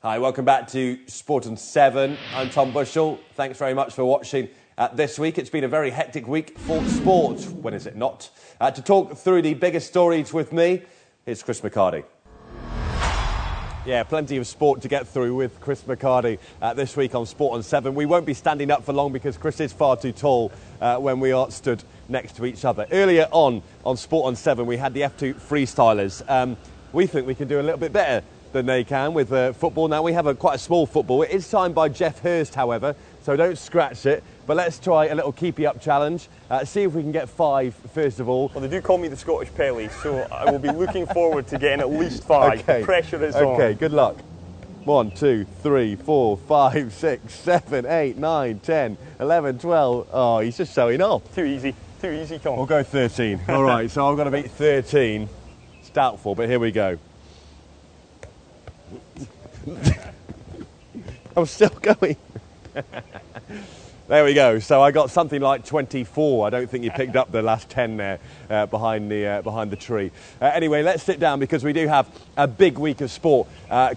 Hi, welcome back to Sport on 7. I'm Tom Bushell. Thanks very much for watching this week. It's been a very hectic week for sport, when is it not? To talk through the biggest stories with me, here's Chris McHardy. Yeah, plenty of sport to get through with Chris McHardy this week on Sport on 7. We won't be standing up for long because Chris is far too tall when we are stood next to each other. Earlier on Sport on 7, we had the F2 freestylers. We think we can do a little bit better than they can with football. Now, we have quite a small football. It is signed by Jeff Hurst, however, so don't scratch it. But let's try a little keepy-up challenge. See if we can get 5, first of all. Well, they do call me the Scottish Pele, so I will be looking forward to getting at least 5. Okay. The pressure is on. Okay, good luck. 1, 2, 3, 4, 5, 6, 7, 8, 9, 10, 11, 12. Oh, he's just showing off. Too easy, Tom. We'll go 13. All right, so I've got to beat 13. It's doubtful, but here we go. I'm still going. There we go. So I got something like 24. I don't think you picked up the last 10 there behind the tree. Anyway, let's sit down because we do have a big week of sport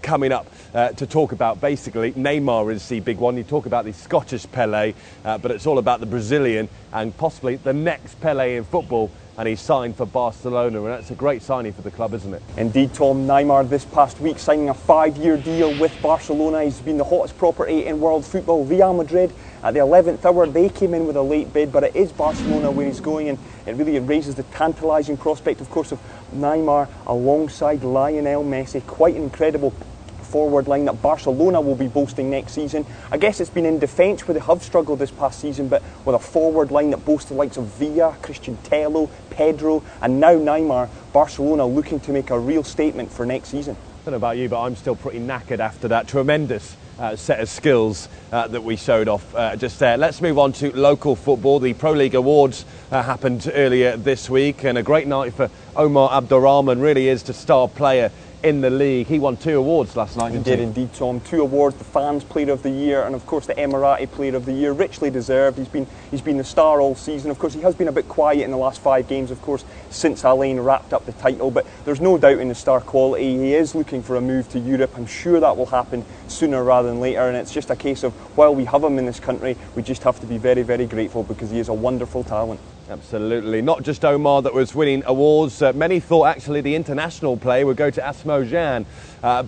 coming up to talk about. Basically, Neymar is the big one. You talk about the Scottish Pelé, but it's all about the Brazilian and possibly the next Pelé in football. And he's signed for Barcelona, and that's a great signing for the club, isn't it? Indeed, Tom. Neymar this past week signing a 5-year deal with Barcelona. He's been the hottest property in world football. Real Madrid at the 11th hour, they came in with a late bid, but it is Barcelona where he's going, and it really raises the tantalising prospect, of course, of Neymar alongside Lionel Messi. Quite an incredible forward line that Barcelona will be boasting next season. I guess it's been in defence where they have struggled this past season, but with a forward line that boasts the likes of Villa, Christian Tello, Pedro, and now Neymar, Barcelona looking to make a real statement for next season. I don't know about you, but I'm still pretty knackered after that tremendous set of skills that we showed off just there. Let's move on to local football. The Pro League Awards happened earlier this week, and a great night for Omar Abdurrahman. Really is the star player in the league. He won 2 awards last night, didn't he? He did indeed, Tom. 2 awards, the Fans Player of the Year and of course the Emirati Player of the Year. Richly deserved. He's been the star all season. Of course, he has been a bit quiet in the last 5 games, of course, since Alain wrapped up the title, but there's no doubt in the star quality. He is looking for a move to Europe. I'm sure that will happen sooner rather than later, and it's just a case of, while we have him in this country, we just have to be very, very grateful because he is a wonderful talent. Absolutely. Not just Omar that was winning awards. Many thought actually the international play would go to Asamoah Gyan,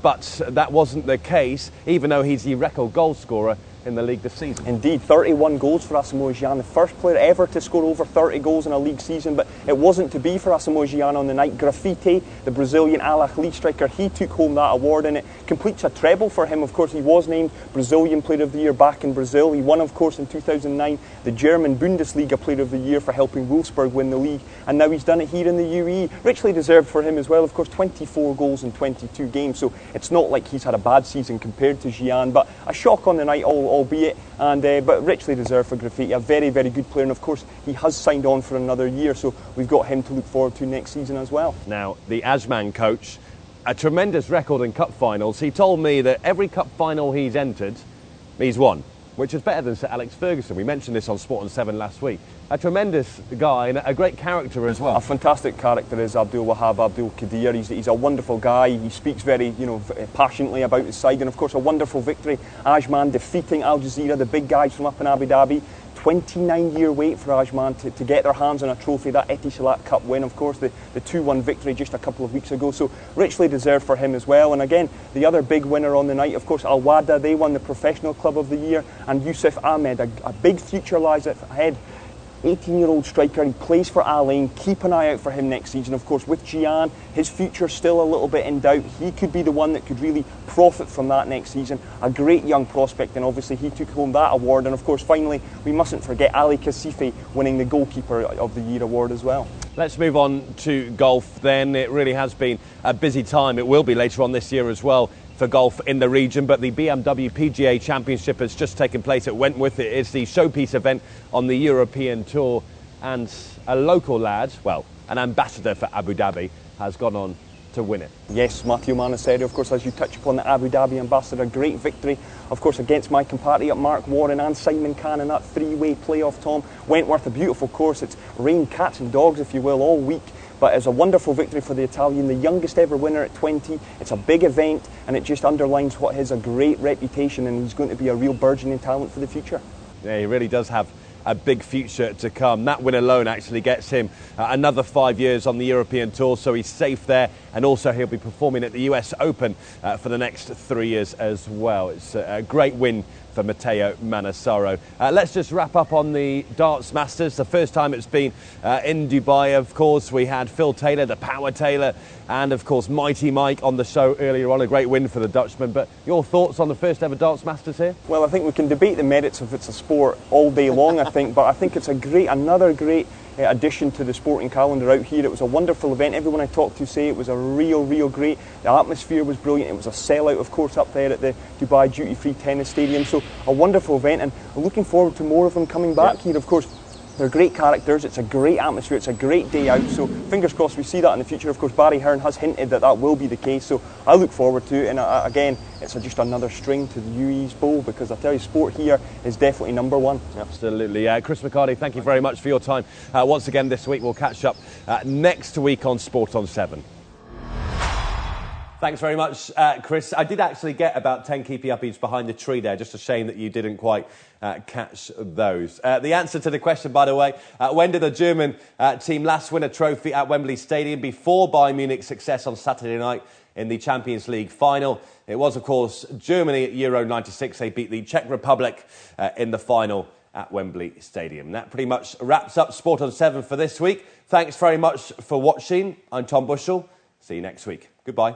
but that wasn't the case, even though he's the record goal scorer in the league this season. Indeed, 31 goals for Asamoah Gyan, the first player ever to score over 30 goals in a league season, but it wasn't to be for Asamoah Gyan on the night. Graffiti, the Brazilian Al Ahly striker, he took home that award, and it completes a treble for him. Of course, he was named Brazilian Player of the Year back in Brazil. He won, of course, in 2009 the German Bundesliga Player of the Year for helping Wolfsburg win the league, and now he's done it here in the UAE. Richly deserved for him as well. Of course, 24 goals in 22 games, so it's not like he's had a bad season compared to Gyan, but a shock on the night, albeit, and but richly deserved for Graffiti. A very, very good player, and of course he has signed on for another year, so we've got him to look forward to next season as well. Now, the Asman coach, a tremendous record in cup finals. He told me that every cup final he's entered, he's won, which is better than Sir Alex Ferguson. We mentioned this on Sport on 7 last week. A tremendous guy and a great character as well. A fantastic character is Abdul Wahab Abdul Qadir. He's a wonderful guy. He speaks very, passionately about his side, and of course a wonderful victory. Ajman defeating Al Jazeera, the big guys from up in Abu Dhabi. 29-year wait for Ajman to get their hands on a trophy, that Etisalat Cup win, of course, the 2-1 victory just a couple of weeks ago, so richly deserved for him as well. And again, the other big winner on the night, of course, Al Wada, they won the Professional Club of the Year, and Yusuf Ahmed, a big future lies ahead. 18-year-old striker, he plays for Alain. Keep an eye out for him next season. Of course, with Gyan, his future still a little bit in doubt. He could be the one that could really profit from that next season. A great young prospect, and obviously he took home that award. And of course, finally, we mustn't forget Ali Kasifi winning the Goalkeeper of the Year award as well. Let's move on to golf then. It really has been a busy time. It will be later on this year as well for golf in the region, but the BMW PGA Championship has just taken place at Wentworth. It is the showpiece event on the European Tour, and a local lad, well, an ambassador for Abu Dhabi, has gone on to win it. Yes, Matthew Manasserio, of course, as you touch upon, the Abu Dhabi ambassador, great victory, of course, against my compatriot Mark Warren and Simon Cann in that 3-way playoff, Tom. Wentworth, a beautiful course. It's rained cats and dogs, if you will, all week. But it's a wonderful victory for the Italian, the youngest ever winner at 20. It's a big event, and it just underlines what is a great reputation, and he's going to be a real burgeoning talent for the future. Yeah, he really does have a big future to come. That win alone actually gets him another 5 years on the European Tour, so he's safe there, and also he'll be performing at the US Open for the next 3 years as well. It's a great win for Matteo Manassero. Let's just wrap up on the Darts Masters. The first time it's been in Dubai, of course. We had Phil Taylor, the Power Taylor, and of course Mighty Mike on the show earlier on. A great win for the Dutchman. But your thoughts on the first ever Darts Masters here? Well, I think we can debate the merits of it's a sport all day long, I think, but I think it's another great addition to the sporting calendar out here. It was a wonderful event. Everyone I talked to say it was a real great. The atmosphere was brilliant. It was a sellout, of course, up there at the Dubai Duty-Free Tennis Stadium. So a wonderful event, and I'm looking forward to more of them coming back here. Of course, they're great characters. It's a great atmosphere. It's a great day out. So fingers crossed we see that in the future. Of course, Barry Hearn has hinted that that will be the case. So I look forward to it. And again, it's just another string to the UAE's bow, because I tell you, sport here is definitely number one. Absolutely. Chris McHardy, thank you very much for your time once again this week. We'll catch up next week on Sport on 7. Thanks very much, Chris. I did actually get about 10 keepy uppies behind the tree there. Just a shame that you didn't quite catch those. The answer to the question, by the way, when did the German team last win a trophy at Wembley Stadium? Before Bayern Munich's success on Saturday night in the Champions League final. It was, of course, Germany at Euro 96. They beat the Czech Republic in the final at Wembley Stadium. That pretty much wraps up Sport on 7 for this week. Thanks very much for watching. I'm Tom Bushell. See you next week. Goodbye.